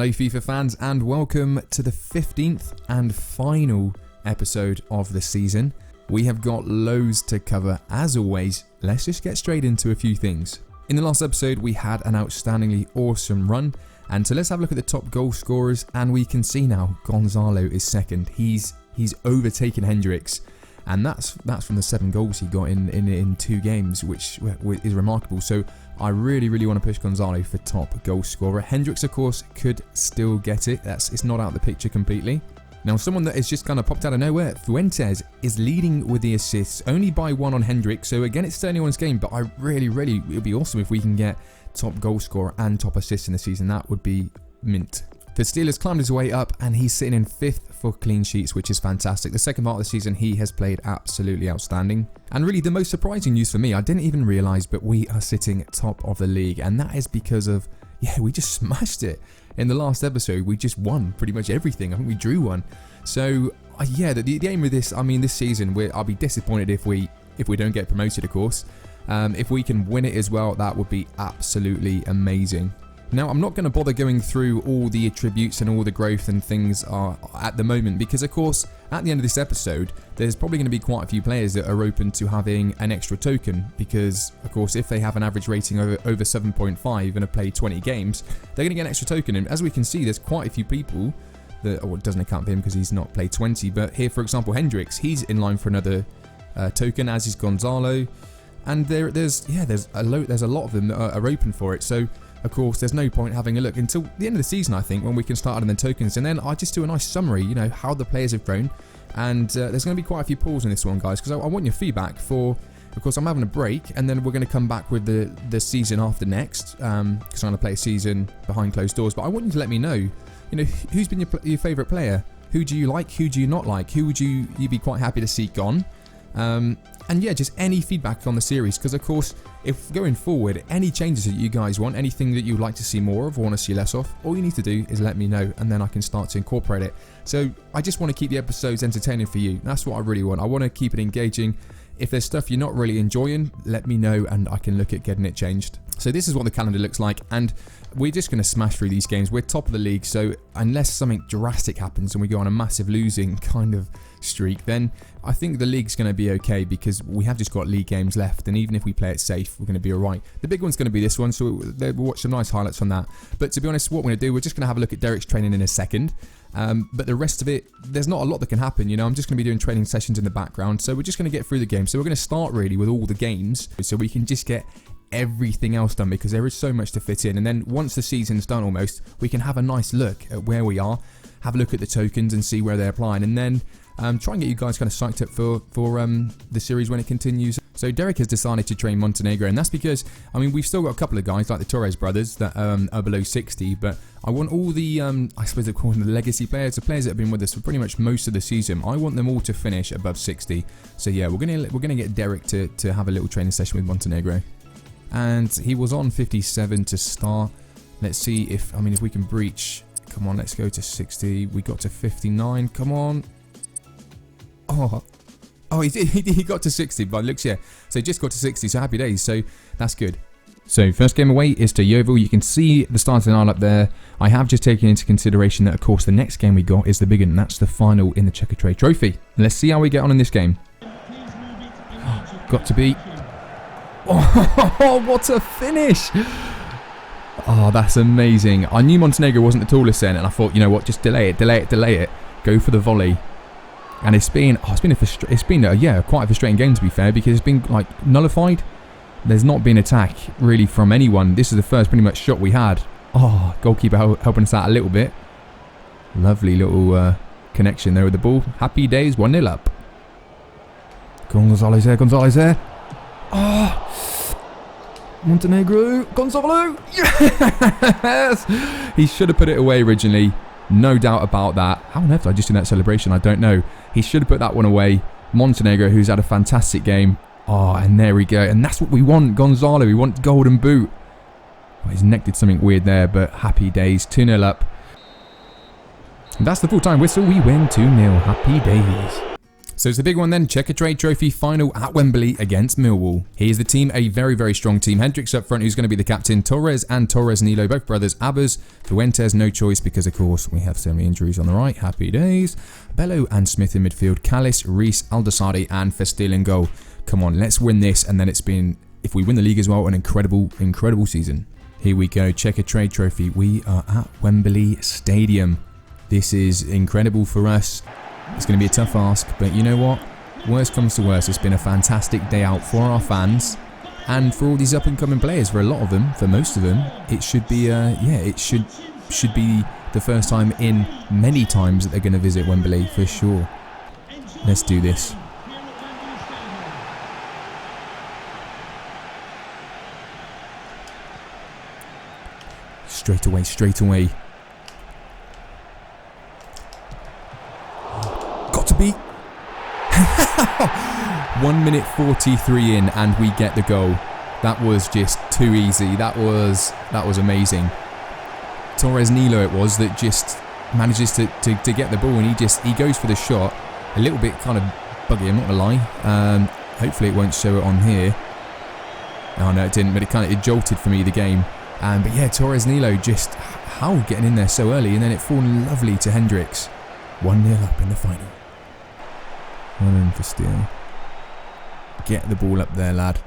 Hello FIFA fans and welcome to the 15th and final episode of the season. We have got loads to cover as always. Let's just get straight into a few things. In the last episode we had an outstandingly awesome run, and so let's have a look at the top goal scorers, and we can see now Gonzalo is second. He's overtaken Hendricks, and that's from the 7 goals he got in 2 games, which is remarkable. So I really want to push Gonzalo for top goal scorer. Hendricks, of course, could still get it. It's not out of the picture completely. Now, someone that has just kind of popped out of nowhere, Fuentes, is leading with the assists, only by 1 on Hendricks. So again, it's 31's game, but I really, it would be awesome if we can get top goal scorer and top assist in the season. That would be mint. The Steelers climbed his way up, and he's sitting in 5th for clean sheets, which is fantastic. The second part of the season, he has played absolutely outstanding. And really, the most surprising news for me, I didn't even realise, but we are sitting top of the league. And that is because of, we just smashed it. In the last episode, we just won pretty much everything. I think we drew one. So, the aim of this, this season, I'll be disappointed if we don't get promoted, of course. If we can win it as well, that would be absolutely amazing. Now, I'm not going to bother going through all the attributes and all the growth and things are at the moment because, of course, at the end of this episode, there's probably going to be quite a few players that are open to having an extra token because, of course, if they have an average rating over 7.5 and have played 20 games, they're going to get an extra token. And as we can see, there's quite a few people that, it doesn't account for him because he's not played 20, but here, for example, Hendricks, he's in line for another token, as is Gonzalo. And there's a lot of them that are open for it. So, of course, there's no point having a look until the end of the season, I think, when we can start adding the tokens. And then I just do a nice summary, how the players have grown. And there's going to be quite a few polls in this one, guys, because I want your feedback for, of course, I'm having a break. And then we're going to come back with the season after next, because I'm going to play a season behind closed doors. But I want you to let me know, who's been your favourite player? Who do you like? Who do you not like? Who would you be quite happy to see gone? And just any feedback on the series, because of course, if going forward, any changes that you guys want, anything that you'd like to see more of or want to see less of, all you need to do is let me know, and then I can start to incorporate it. So I just want to keep the episodes entertaining for you. That's what I really want. I want to keep it engaging. If there's stuff you're not really enjoying, let me know and I can look at getting it changed. So this is what the calendar looks like, and we're just going to smash through these games. We're top of the league, so unless something drastic happens and we go on a massive losing kind of streak, then I think the league's going to be okay because we have just got league games left, and even if we play it safe, we're going to be alright. The big one's going to be this one, so we'll watch some nice highlights from that. But to be honest, what we're going to do, we're just going to have a look at Derek's training in a second. But the rest of it, there's not a lot that can happen, I'm just going to be doing training sessions in the background, so we're just going to get through the game. So we're going to start really with all the games, so we can just get everything else done because there is so much to fit in. And then once the season's done almost, we can have a nice look at where we are, have a look at the tokens and see where they're applying, and then try and get you guys kind of psyched up for the series when it continues. So Derek has decided to train Montenegro, and that's because, we've still got a couple of guys like the Torres brothers that are below 60, but I want all the, I suppose they're called the legacy players, the players that have been with us for pretty much most of the season. I want them all to finish above 60. So yeah, we're gonna get Derek to have a little training session with Montenegro. And he was on 57 to start. Let's see if we can breach. Come on, let's go to 60. We got to 59. Come on. Oh, he got to 60, but looks, so he just got to 60, so happy days, so that's good. So first game away is to Yeovil. You can see the starting line up there. I have just taken into consideration that, of course, the next game we got is the big one, and that's the final in the Checkatrade Trophy. Let's see how we get on in this game. Got to be... Oh, what a finish! Oh, that's amazing. I knew Montenegro wasn't the tallest then, and I thought, you know what, just delay it. Go for the volley. And it's been quite a frustrating game, to be fair, because it's been like nullified. There's not been attack really from anyone. This is the first pretty much shot we had. Oh, goalkeeper helping us out a little bit. Lovely little connection there with the ball. Happy days, 1-0 up. Gonzalo's there. Oh, Montenegro, Gonzalo, yes! He should have put it away originally. No doubt about that. How on earth did I just do that celebration? I don't know. He should have put that one away. Montenegro, who's had a fantastic game. Oh, and there we go. And that's what we want, Gonzalo. We want golden boot. Well, his neck did something weird there, but happy days. 2-0 up. And that's the full-time whistle. We win 2-0. Happy days. So it's the big one then, Checker Trade Trophy final at Wembley against Millwall. Here's the team, a very, very strong team. Hendricks up front, who's going to be the captain. Torres and Torres Nilo, both brothers. Abbas, Fuentes, no choice because, of course, we have so many injuries on the right. Happy days. Bello and Smith in midfield. Callis, Reese, Aldasari and Festil in goal. Come on, let's win this. And then it's been, if we win the league as well, an incredible, incredible season. Here we go, Checker Trade Trophy. We are at Wembley Stadium. This is incredible for us. It's going to be a tough ask, but you know what? Worst comes to worst, it's been a fantastic day out for our fans and for all these up-and-coming players. For a lot of them, for most of them, it should be, it should be the first time in many times that they're going to visit Wembley for sure. Let's do this. Straight away. Got to be 1 minute 43 in and we get the goal. That was just too easy. That was amazing. Torres Nilo it was that just manages to get the ball, and he goes for the shot. A little bit kind of buggy, I'm not gonna lie. Hopefully it won't show it on here. Oh no, it didn't, but it jolted for me the game. But yeah, Torres Nilo just how getting in there so early, and then it falling lovely to Hendricks. 1-0 up in the final. One in for steal. Get the ball up there, lad.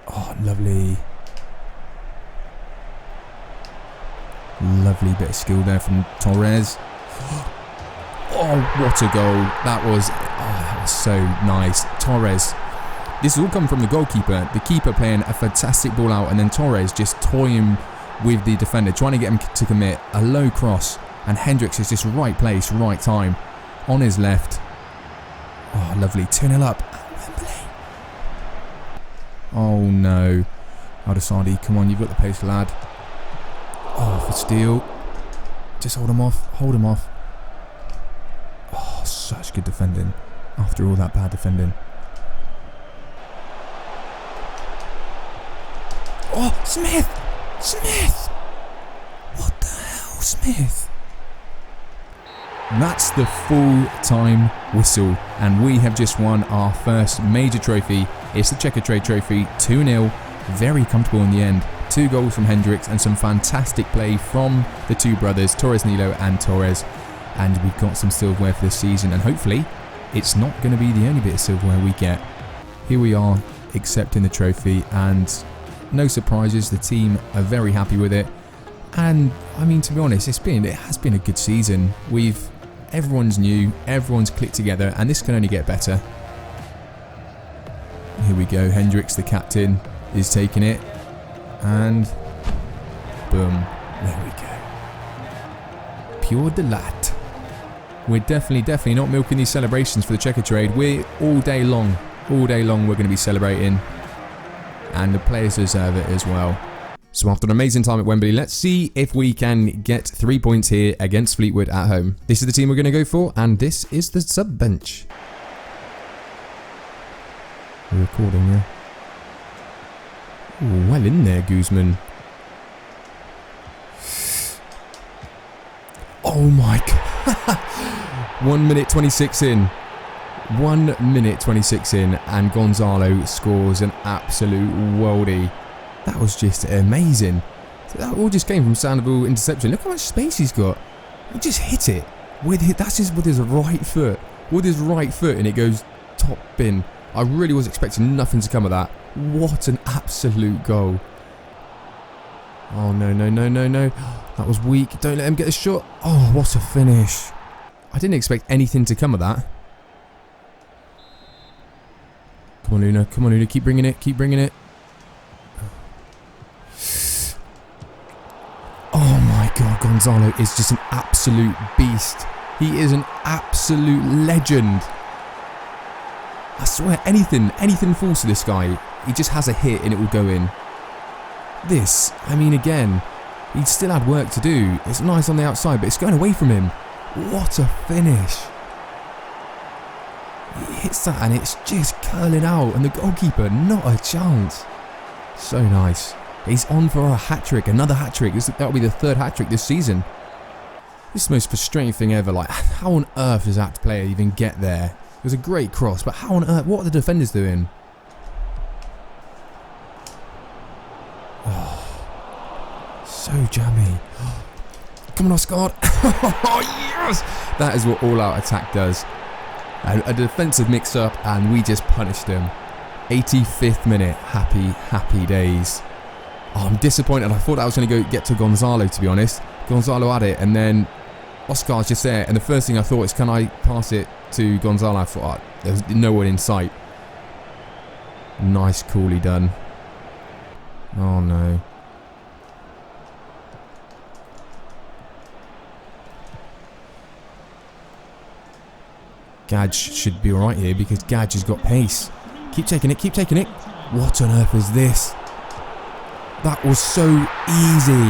Oh, lovely. Lovely bit of skill there from Torres. Oh, what a goal. That was so nice. Torres. This has all come from the goalkeeper. The keeper playing a fantastic ball out, and then Torres just toying with the defender, trying to get him to commit a low cross. And Hendricks is just right place, right time. On his left. Oh, lovely. 2-0 up at Wembley. Oh, no. Aldasari, come on, you've got the pace, lad. Oh, for steal. Just hold him off. Hold him off. Oh, such good defending. After all that bad defending. Oh, Smith! Smith! What the hell, Smith? That's the full-time whistle, and we have just won our first major trophy. It's the Checker Trade Trophy, 2-0, very comfortable in the end. 2 goals from Hendricks and some fantastic play from the two brothers, Torres Nilo and Torres. And we've got some silverware for this season, and hopefully it's not going to be the only bit of silverware we get. Here we are, accepting the trophy, and no surprises, the team are very happy with it. And I mean, to be honest, it has been a good season. Everyone's new, everyone's clicked together, and this can only get better. Here we go, Hendricks, the captain, is taking it, and boom, there we go. Pure delight. We're definitely not milking these celebrations for the Checker Trade. We're all day long we're going to be celebrating, and the players deserve it as well. So after an amazing time at Wembley, let's see if we can get 3 points here against Fleetwood at home. This is the team we're going to go for, and this is the sub bench. We're recording, yeah. Ooh, well in there, Guzman. Oh my god. 1 minute 26 in. 1 minute 26 in, and Gonzalo scores an absolute worldie. That was just amazing. That all just came from Sandoval interception. Look how much space he's got. He just hit it. That's just with his right foot. With his right foot, and it goes top bin. I really was expecting nothing to come of that. What an absolute goal. Oh, no. That was weak. Don't let him get a shot. Oh, what a finish. I didn't expect anything to come of that. Come on, Luna. Keep bringing it. Oh my god, Gonzalo is just an absolute beast. He is an absolute legend. I swear, anything falls to this guy, he just has a hit and it will go in. This, I mean, again, he still had work to do. It's nice on the outside, but it's going away from him. What a finish. He hits that and it's just curling out, and the goalkeeper, not a chance. So nice. He's on for a hat-trick, another hat-trick. That'll be the 3rd hat-trick this season. This is the most frustrating thing ever. Like, how on earth does that player even get there? It was a great cross, but how on earth? What are the defenders doing? Oh, so jammy. Come on, Oscar. Oh, yes! That is what all-out attack does. A defensive mix-up, and we just punished them. 85th minute. Happy days. Oh, I'm disappointed. I thought I was going to get to Gonzalo, to be honest. Gonzalo had it, and then Oscar's just there. And the first thing I thought is, can I pass it to Gonzalo? I thought, there's no one in sight. Nice, coolly done. Oh, no. Gadge should be alright here because Gadge has got pace. Keep taking it. What on earth is this? That was so easy.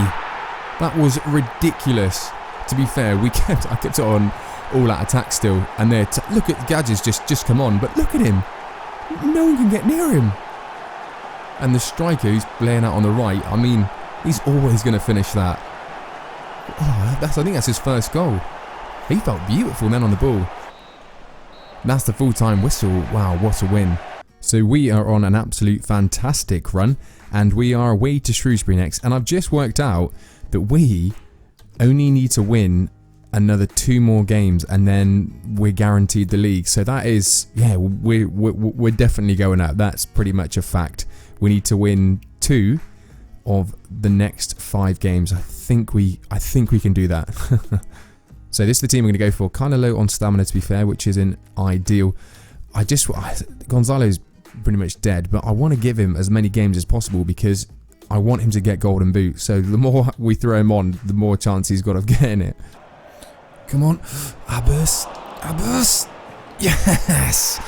That was ridiculous. To be fair, I kept it on all that attack still. And there, look at Gadge's just come on, but look at him. No one can get near him. And the striker who's playing out on the right, I mean, he's always going to finish that. Oh, I think that's his first goal. He felt beautiful then on the ball. That's the full-time whistle. Wow, what a win. So we are on an absolute fantastic run, and we are away to Shrewsbury next. And I've just worked out that we only need to win another 2 more games, and then we're guaranteed the league. So that is, yeah, we're definitely going up. That's pretty much a fact. We need to win 2 of the next 5 games. I think we can do that. So this is the team we're going to go for. Kind of low on stamina, to be fair, which isn't ideal. Gonzalo's pretty much dead, but I want to give him as many games as possible because I want him to get golden boot. So the more we throw him on, the more chance he's got of getting it. Come on. Abbas. Yes.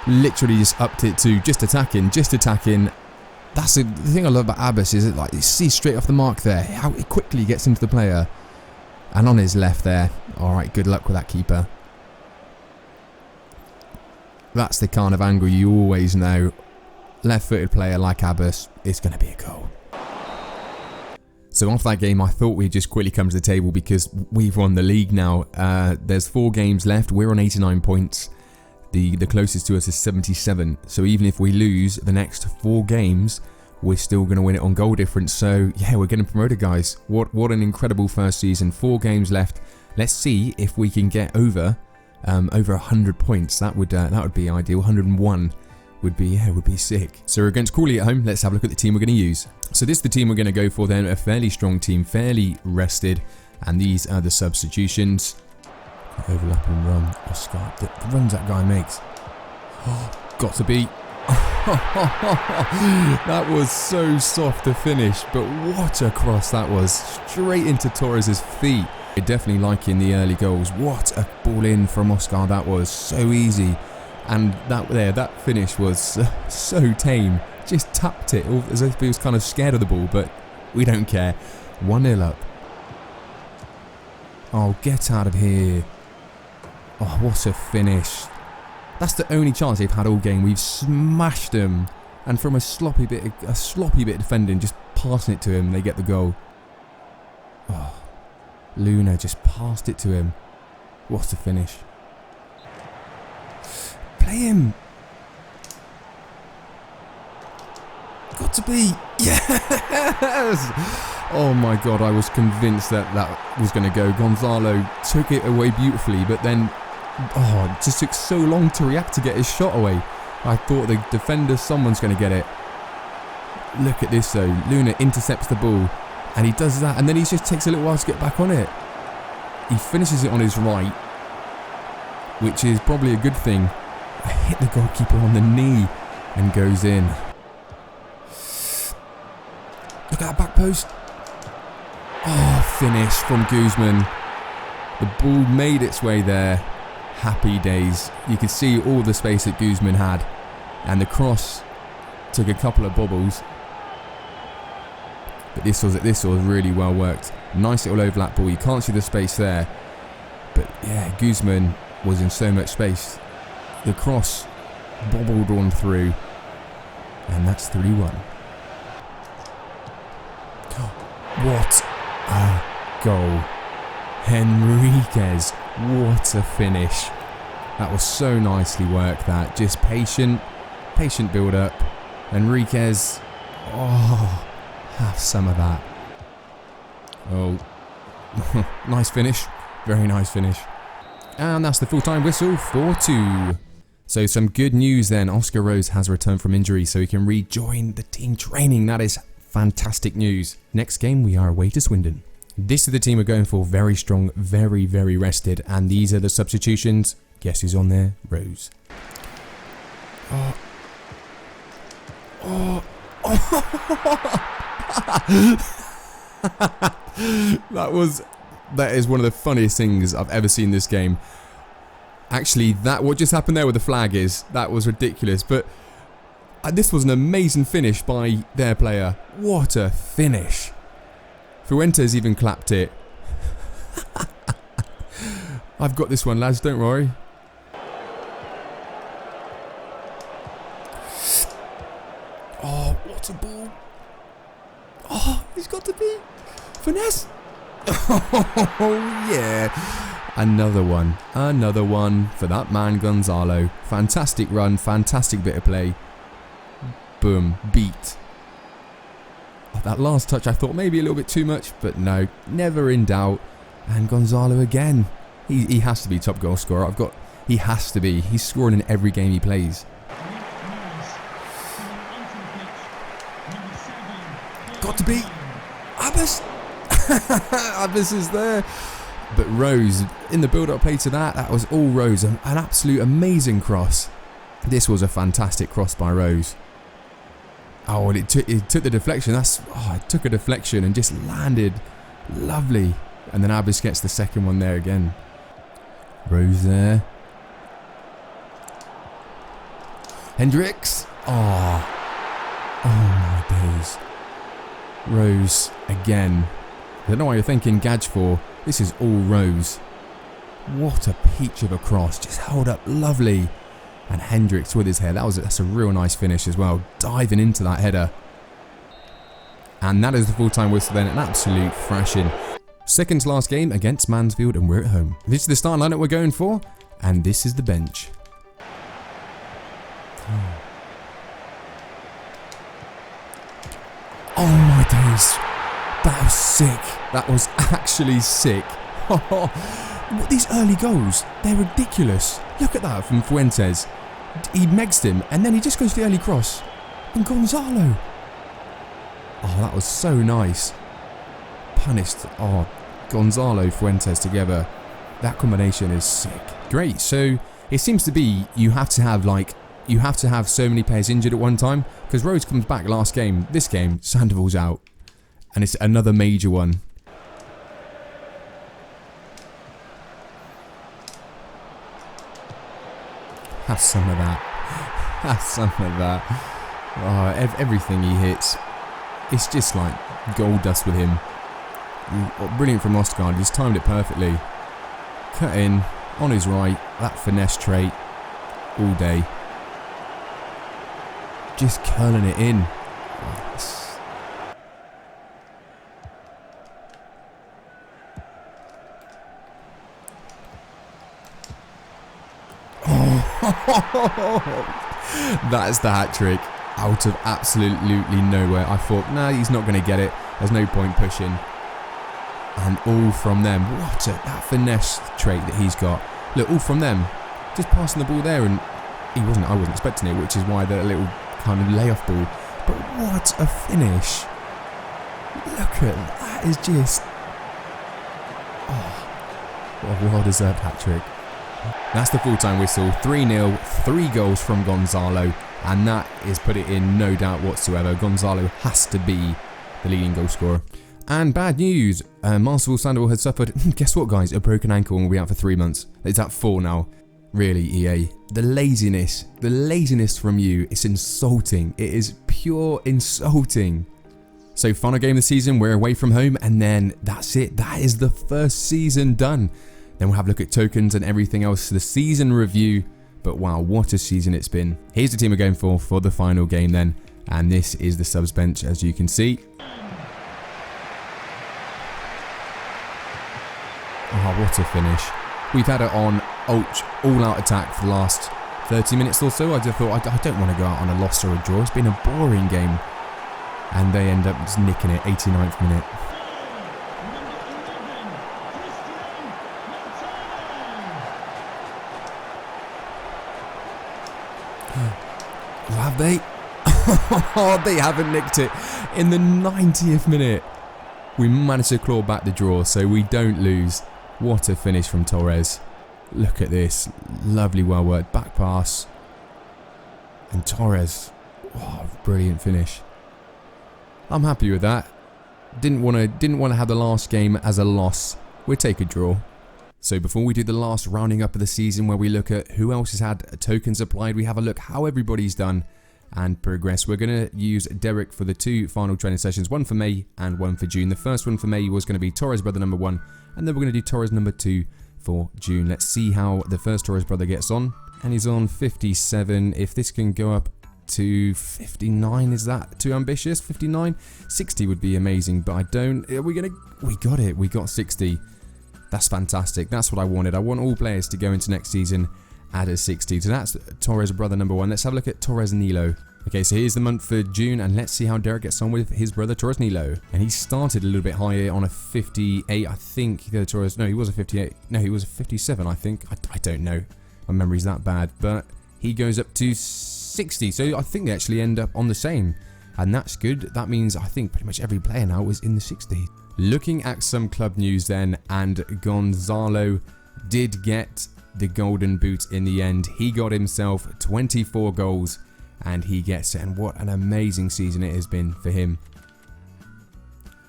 Literally just upped it to just attacking. That's the thing I love about Abbas is it, like, you see straight off the mark there how it quickly gets into the player. And on his left there. Alright, good luck with that keeper. That's the kind of angle you always know. Left-footed player like Abbas, it's going to be a goal. So after that game, I thought we'd just quickly come to the table because we've won the league now. There's 4 games left. We're on 89 points. The closest to us is 77. So even if we lose the next 4 games, we're still going to win it on goal difference. So yeah, we're getting promoted, guys. What an incredible first season. 4 games left. Let's see if we can get over 100 points. That would be ideal. 101 would be sick. So we're against Crawley at home. Let's have a look at the team we're going to use. So this is the team we're going to go for then. A fairly strong team, fairly rested, and these are the substitutions. Overlap and run. Oscar, the runs that guy makes. Oh, got to be. That was so soft to finish, but what a cross that was. Straight into Torres' feet. Definitely liking the early goals. What a ball in from Oscar. That was so easy. And that finish was so tame. Just tapped it as if he was kind of scared of the ball, but we don't care. 1-0 up. Oh, get out of here. Oh, what a finish. That's the only chance they've had all game. We've smashed them. And from a sloppy bit of defending, just passing it to him, they get the goal. Oh, Luna just passed it to him. What a finish. Play him. Got to be. Yes! Oh my God, I was convinced that was going to go. Gonzalo took it away beautifully, but then it just took so long to react to get his shot away. I thought the defender, someone's going to get it. Look at this though. Luna intercepts the ball and he does that, and then he just takes a little while to get back on it. He finishes it on his right, which is probably a good thing. Hit the goalkeeper on the knee and goes in. Look at that back post. Oh, finish from Guzman. The ball made its way there. Happy days. You could see all the space that Guzman had. And the cross took a couple of bobbles. But this was really well worked. Nice little overlap ball. You can't see the space there. But yeah, Guzman was in so much space. The cross bobbled on through. And that's 3-1. What a goal. Henriquez, what a finish. That was so nicely worked, that. Just patient build up. Henriquez, oh, have some of that. Oh, nice finish. Very nice finish. And that's the full-time whistle, 4-2. So some good news then. Oscar Rose has returned from injury, so he can rejoin the team training. That is fantastic news. Next game, we are away to Swindon. This is the team we're going for. Very strong, very, very rested. And these are the substitutions. Guess who's on there? Rose. Oh. Oh. That is one of the funniest things I've ever seen in this game. Actually, what just happened there with the flag that was ridiculous. But this was an amazing finish by their player. What a finish. Fuentes even clapped it. I've got this one, lads, don't worry. Oh, what a ball. Oh, he's got to be. Finesse. Oh, yeah. Another one for that man Gonzalo. Fantastic run, fantastic bit of play. Boom, beat. Oh, that last touch I thought maybe a little bit too much, but no, never in doubt. And Gonzalo again. He has to be top goal scorer. He has to be. He's scoring in every game he plays. Got to be. Abbas. Abbas is there. But Rose, in the build-up play to that was all Rose. An absolute amazing cross. This was a fantastic cross by Rose. Oh, and it took the deflection. It took a deflection and just landed lovely. And then Abbas gets the second one there again. Rose there. Hendricks. Oh my days. Rose again. I don't know why you're thinking Gadge for. This is all Rose. What a peach of a cross. Just held up lovely. And Hendricks with his head. That's a real nice finish as well. Diving into that header. And that is the full-time whistle then. An absolute thrashing. Second to last game against Mansfield, and we're at home. This is the starting lineup we're going for. And this is the bench. Oh my days. That was sick. That was actually sick. These early goals, they're ridiculous. Look at that from Fuentes. He megs him and then he just goes for the early cross. And Gonzalo. Oh, that was so nice. Punished. Oh, Gonzalo, Fuentes together. That combination is sick. Great. So it seems to be you have to have so many players injured at one time, because Rose comes back last game. This game, Sandoval's out. And it's another major one. Have some of that. Have some of that. Oh, everything he hits, it's just like gold dust with him. Brilliant from Oscar. He's timed it perfectly. Cut in, on his right, that finesse trait, all day. Just curling it in. That is the hat-trick out of absolutely nowhere. I thought, nah, he's not going to get it. There's no point pushing. And all from them. That finesse trait that he's got. Look, all from them. Just passing the ball there, and I wasn't expecting it, which is why the little kind of layoff ball. But what a finish. Look at that. Is just... what a well-deserved hat-trick. That's the full-time whistle. 3-0, 3 goals from Gonzalo, and that is put it in no doubt whatsoever. Gonzalo has to be the leading goal scorer. And bad news, Marcel Sandoval has suffered, guess what guys, a broken ankle and will be out for 3 months. It's at 4 now. Really, EA, the laziness from you, it's insulting. It is pure insulting. So final game of the season, we're away from home, and then that's it. That is the first season done. Then we'll have a look at tokens and everything else, the season review. But wow, what a season it's been. Here's the team we're going for the final game then. And this is the subs bench, as you can see. Oh, Oh, what a finish. We've had it on all-out attack for the last 30 minutes or so. I just thought, I don't want to go out on a loss or a draw. It's been a boring game. And they end up just nicking it, 89th minute. Have they? Oh, they haven't nicked it. In the 90th minute, we managed to claw back the draw, so we don't lose. What a finish from Torres. Look at this. Lovely, well worked back pass. And Torres. Oh, brilliant finish. I'm happy with that. Didn't want to have the last game as a loss. We'll take a draw. So before we do the last rounding up of the season where we look at who else has had tokens applied, we have a look how everybody's done and progress. We're going to use Derek for the 2 final training sessions, one for May and one for June. The first one for May was going to be Torres brother number 1, and then we're going to do Torres number 2 for June. Let's see how the first Torres brother gets on. And he's on 57. If this can go up to 59, is that too ambitious? 59? 60 would be amazing, but I don't. We got it. We got 60. That's fantastic. That's what I wanted. I want all players to go into next season at a 60. So that's Torres brother number 1. Let's have a look at Torres Nilo. Okay, so here's the month for June, and let's see how Derek gets on with his brother Torres Nilo. And he started a little bit higher on a 58, I think. Torres, no, he was a 58. No, he was a 57, I think. I don't know. My memory's that bad, but he goes up to 60. So I think they actually end up on the same, and that's good. That means I think pretty much every player now is in the 60. Looking at some club news then, and Gonzalo did get the golden boot in the end. He got himself 24 goals, and he gets it, and what an amazing season it has been for him.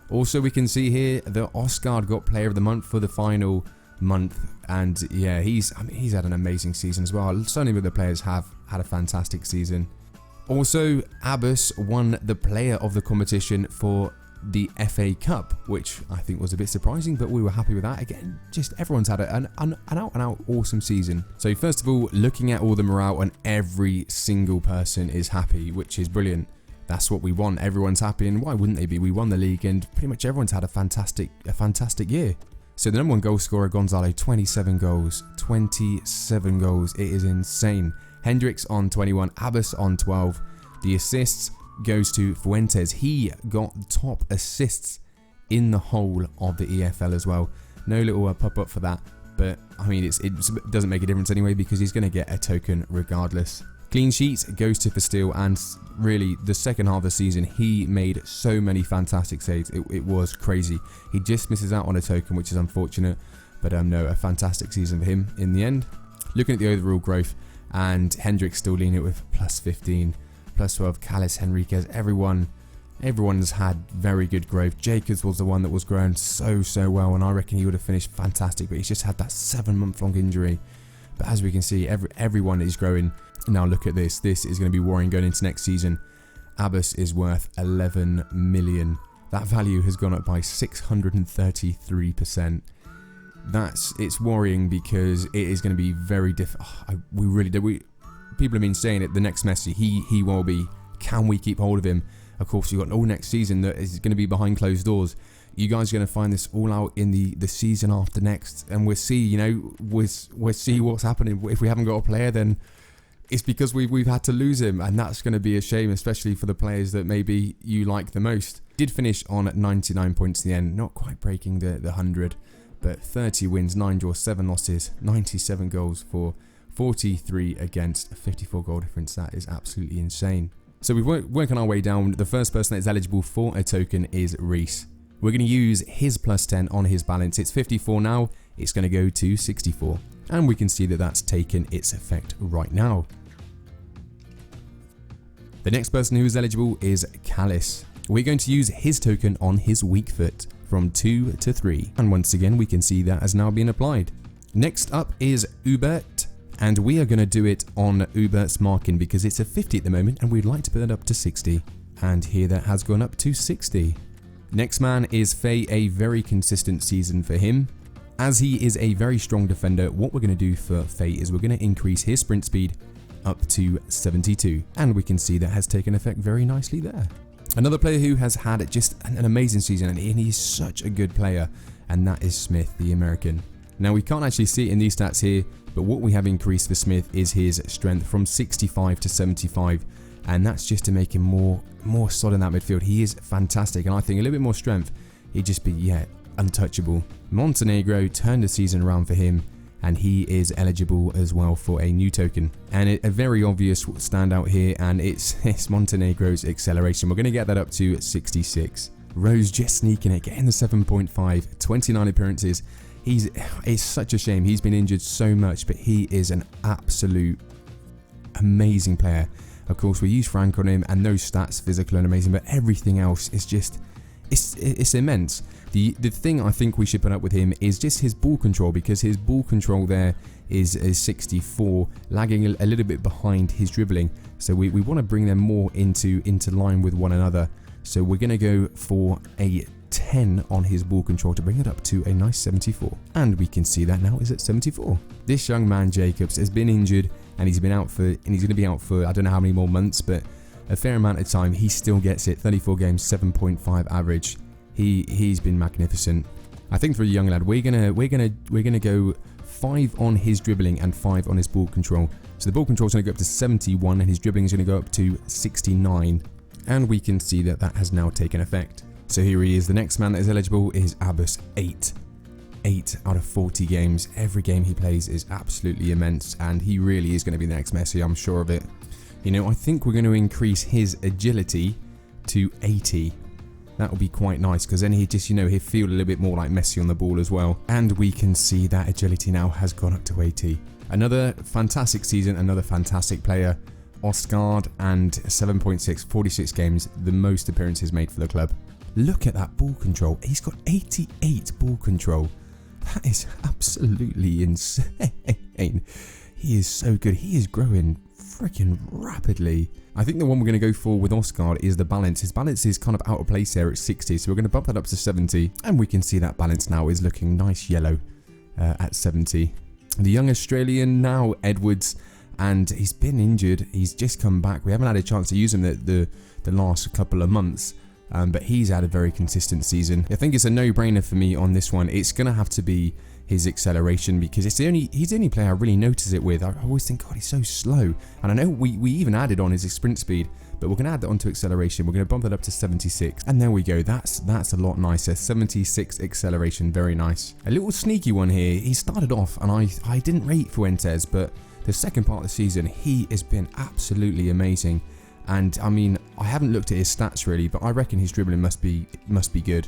Also, we can see here that Oscar got player of the month for the final month, and yeah, he's had an amazing season as well. So many of the players have had a fantastic season. Also, Abbas won the player of the competition for the FA Cup, which I think was a bit surprising, but we were happy with that. Again, just everyone's had an out-and-out awesome season. So first of all, looking at all the morale, and every single person is happy, which is brilliant. That's what we want. Everyone's happy, and why wouldn't they be? We won the league, and pretty much everyone's had a fantastic year. So the number 1 goal scorer, Gonzalo, 27 goals. 27 goals. It is insane. Hendricks on 21, Abbas on 12. The assists goes to Fuentes. He got top assists in the whole of the EFL as well. No little pop-up for that, but I mean, it doesn't make a difference anyway because he's going to get a token regardless. Clean sheets goes to Castile, and really the second half of the season he made so many fantastic saves. It was crazy. He just misses out on a token, which is unfortunate, but no, a fantastic season for him in the end. Looking at the overall growth, and Hendricks still leading it with plus 15. Plus 12, Callis, Henriquez, everyone's had very good growth. Jacobs was the one that was growing so well, and I reckon he would have finished fantastic, but he's just had that 7-month-long injury. But as we can see, everyone is growing. Now look at this. This is going to be worrying going into next season. Abbas is worth 11 million. That value has gone up by 633%. It's worrying because it is going to be very difficult. People have been saying it, the next Messi, he will be. Can we keep hold of him? Of course, you've got all next season that is going to be behind closed doors. You guys are going to find this all out in the season after next, and we'll see, we'll see what's happening. If we haven't got a player, then it's because we've had to lose him, and that's going to be a shame, especially for the players that maybe you like the most. Did finish on 99 points in the end, not quite breaking the 100, but 30 wins, 9 draws, 7 losses, 97 goals for 43 against, a 54 goal difference. That is absolutely insane. So we're working our way down. The first person that is eligible for a token is Reese. We're going to use his plus 10 on his balance. It's 54 now. It's going to go to 64. And we can see that that's taken its effect right now. The next person who is eligible is Callis. We're going to use his token on his weak foot from 2 to 3. And once again, we can see that has now been applied. Next up is Hubert. And we are going to do it on Hubert's marking because it's a 50 at the moment and we'd like to put it up to 60. And here that has gone up to 60. Next man is Faye, a very consistent season for him. As he is a very strong defender, what we're going to do for Faye is we're going to increase his sprint speed up to 72. And we can see that has taken effect very nicely there. Another player who has had just an amazing season, and he's such a good player, and that is Smith, the American. Now we can't actually see it in these stats here, but what we have increased for Smith is his strength from 65 to 75, and that's just to make him more solid in that midfield. He is fantastic, and I think a little bit more strength, he'd just be, untouchable. Montenegro turned the season around for him, and he is eligible as well for a new token. And a very obvious standout here, and it's Montenegro's acceleration. We're going to get that up to 66. Rose just sneaking it, getting the 7.5, 29 appearances. It's such a shame. He's been injured so much, but he is an absolute amazing player. Of course, we use Frank on him, and those stats, physical and amazing, but everything else is just, it's immense. The thing I think we should put up with him is just his ball control, because his ball control there is 64, lagging a little bit behind his dribbling. So we want to bring them more into line with one another. So we're going to go for a 10 on his ball control to bring it up to a nice 74. And we can see that now is at 74. This young man, Jacobs, has been injured, and he's going to be out for I don't know how many more months, but a fair amount of time. He still gets it. 34 games, 7.5 average. He's been magnificent. I think for a young lad, we're gonna go 5 on his dribbling and 5 on his ball control. So the ball control is going to go up to 71, and his dribbling is going to go up to 69. And we can see that has now taken effect. So here he is. The next man that is eligible is Abbas. 8 out of 40 games. Every game he plays is absolutely immense, and he really is going to be the next Messi, I'm sure of it. You know, I think we're going to increase his agility to 80. That will be quite nice, because then he just, he'll feel a little bit more like Messi on the ball as well. And we can see that agility now has gone up to 80. Another fantastic season, another fantastic player. Oscar, and 7.6, 46 games, the most appearances made for the club. Look at that ball control. He's got 88 ball control. That is absolutely insane. He is so good. He is growing freaking rapidly. I think the one we're going to go for with Oscar is the balance. His balance is kind of out of place there at 60, so we're going to bump that up to 70, and we can see that balance now is looking nice yellow at 70. The young Australian now, Edwards, and he's been injured. He's just come back. We haven't had a chance to use him the last couple of months, but he's had a very consistent season. I think it's a no-brainer for me on this one. It's going to have to be his acceleration, because he's the only player I really notice it with. I always think, God, he's so slow. And I know we even added on his sprint speed, but we're going to add that onto acceleration. We're going to bump that up to 76. And there we go. That's a lot nicer. 76 acceleration. Very nice. A little sneaky one here. He started off, and I didn't rate Fuentes, but the second part of the season, he has been absolutely amazing. And I mean, I haven't looked at his stats really, but I reckon his dribbling must be good.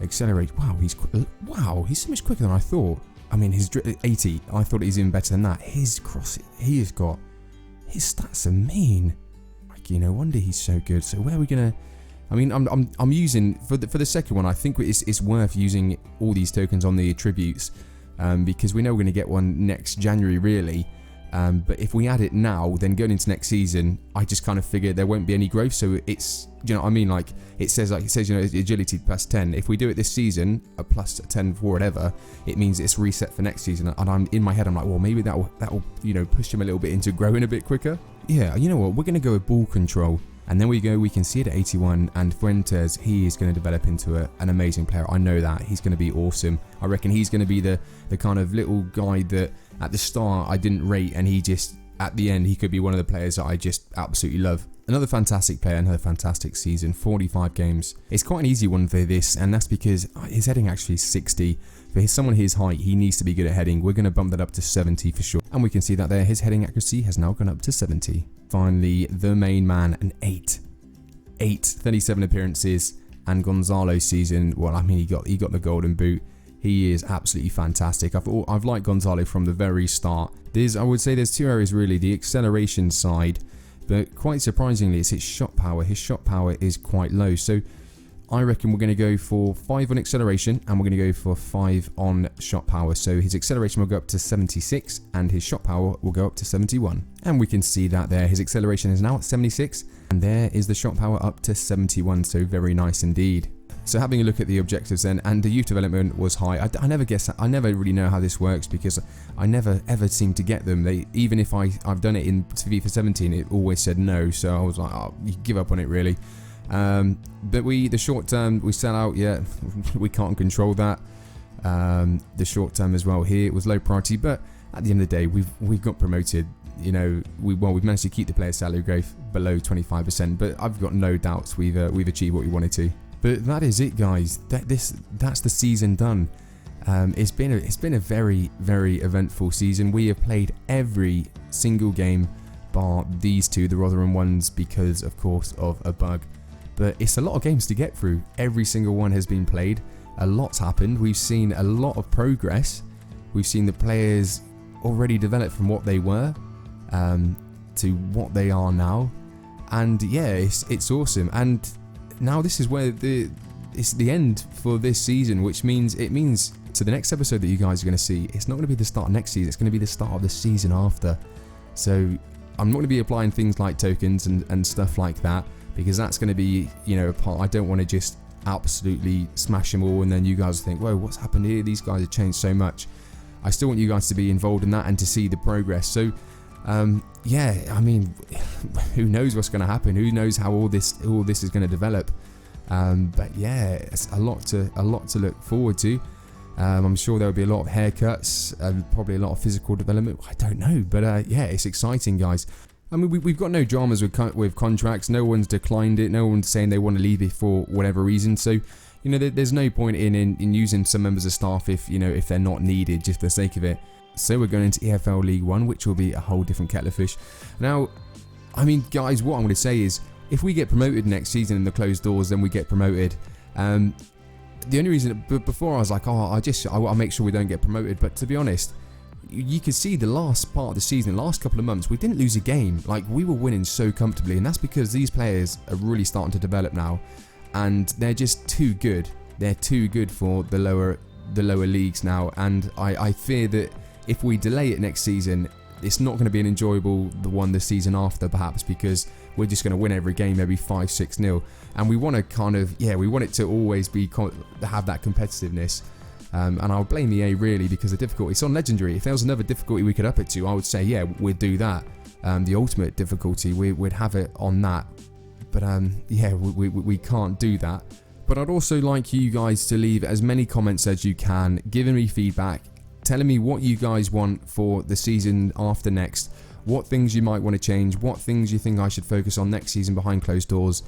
Accelerate. Wow, he's so much quicker than I thought. I mean, his 80. I thought he's even better than that. His cross. His stats are mean. Like, no wonder he's so good. So where are we gonna? I mean, I'm using for the second one. I think it's worth using all these tokens on the attributes, because we know we're gonna get one next January really. But if we add it now, then going into next season, I just kind of figure there won't be any growth. So it's, you know what I mean? Like it says, agility plus 10. If we do it this season, a plus 10 for whatever, it means it's reset for next season. And I'm in my head, I'm like, well, maybe that'll push him a little bit into growing a bit quicker. Yeah, you know what? We're going to go with ball control. And then we can see it at 81, and Fuentes, he is going to develop into an amazing player. I know that. He's going to be awesome. I reckon he's going to be the kind of little guy that at the start I didn't rate, and he just, at the end, he could be one of the players that I just absolutely love. Another fantastic player, another fantastic season, 45 games. It's quite an easy one for this, and that's because his heading actually is 60. For someone his height, he needs to be good at heading. We're going to bump that up to 70 for sure. And we can see that there, his heading accuracy has now gone up to 70. Finally, the main man, an 8. 37 appearances, and Gonzalo's season, well, I mean, he got the golden boot. He is absolutely fantastic. I've liked Gonzalo from the very start. I would say there's two areas really, the acceleration side, but quite surprisingly, it's his shot power. His shot power is quite low, so I reckon we're going to go for 5 on acceleration, and we're going to go for 5 on shot power. So his acceleration will go up to 76, and his shot power will go up to 71. And we can see that there, his acceleration is now at 76, and there is the shot power up to 71. So very nice indeed. So having a look at the objectives then, and the youth development was high. I never really know how this works, because I never ever seem to get them. Even if I've done it in FIFA 17, it always said no. So I was like, oh, you give up on it really. But the short term, we sell out, yeah, we can't control that. The short term as well here, it was low priority, but at the end of the day, we've got promoted. You know, we've managed to keep the player salary growth below 25%, but I've got no doubts we've achieved what we wanted to. But that is it, guys. That's the season done. It's been a very, very eventful season. We have played every single game bar these two, the Rotherham ones, because of course of a bug. But it's a lot of games to get through. Every single one has been played. A lot's happened. We've seen a lot of progress. We've seen the players already develop from what they were to what they are now. And yeah, it's awesome. And now this is where it's the end for this season, which means to the next episode that you guys are going to see, it's not going to be the start of next season, it's going to be the start of the season after. So I'm not going to be applying things like tokens and stuff like that, because that's going to be, you know, a part. I don't want to just absolutely smash them all and then you guys think, whoa, what's happened here? These guys have changed so much. I still want you guys to be involved in that and to see the progress. So yeah, I mean, who knows what's going to happen? Who knows how all this is going to develop? But yeah, it's a lot to look forward to. I'm sure there will be a lot of haircuts and probably a lot of physical development. I don't know, but yeah, it's exciting, guys. I mean, we've got no dramas with contracts. No one's declined it. No one's saying they want to leave it for whatever reason. So, you know, there's no point in using some members of staff if they're not needed just for the sake of it. So we're going into EFL League One, which will be a whole different kettle of fish. Now, I mean, guys, what I'm going to say is, if we get promoted next season in the closed doors, then we get promoted. The only reason, before I was like, I'll make sure we don't get promoted. But to be honest, you could see the last part of the season, the last couple of months, we didn't lose a game. Like, we were winning so comfortably, and that's because these players are really starting to develop now, and they're just too good. They're too good for the lower leagues now, and I fear that if we delay it next season, it's not going to be an enjoyable one the season after, perhaps, because we're just going to win every game, maybe 5-6-0, and we want to kind of, we want it to always be have that competitiveness. And I'll blame EA really, because the difficulty, it's on Legendary. If there was another difficulty we could up it to, I would say, yeah, we'd do that. The ultimate difficulty, we'd have it on that. But yeah, we can't do that. But I'd also like you guys to leave as many comments as you can, giving me feedback, telling me what you guys want for the season after next, what things you might want to change, what things you think I should focus on next season behind closed doors.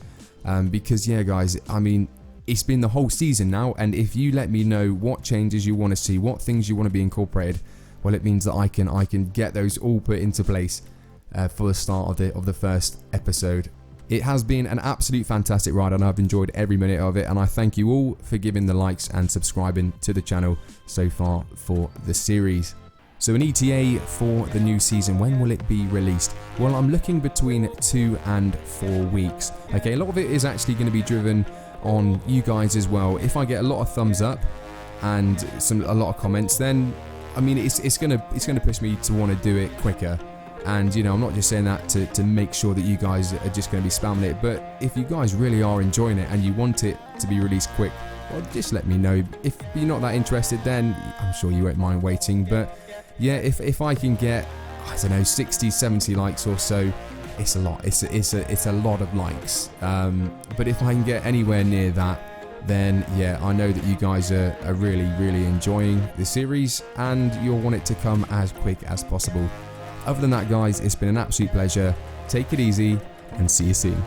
Because yeah, guys, I mean, it's been the whole season now, and if you let me know what changes you want to see, what things you want to be incorporated, well, it means that I can get those all put into place for the start of the first episode. It has been an absolute fantastic ride, and I've enjoyed every minute of it, and I thank you all for giving the likes and subscribing to the channel so far for the series. So an ETA for the new season, when will it be released? Well, I'm looking between 2 and 4 weeks. Okay, a lot of it is actually going to be driven on you guys as well. If I get a lot of thumbs up and a lot of comments, then I mean, it's gonna push me to want to do it quicker. And you know, I'm not just saying that to make sure that you guys are just going to be spamming it, but if you guys really are enjoying it and you want it to be released quick, well, just let me know. If you're not that interested, then I'm sure you won't mind waiting. But yeah, if I can get, I don't know, 60, 70 likes or so, it's a lot. It's a lot of likes. But if I can get anywhere near that, then yeah, I know that you guys are really, really enjoying the series, and you'll want it to come as quick as possible. Other than that, guys, it's been an absolute pleasure. Take it easy, and see you soon.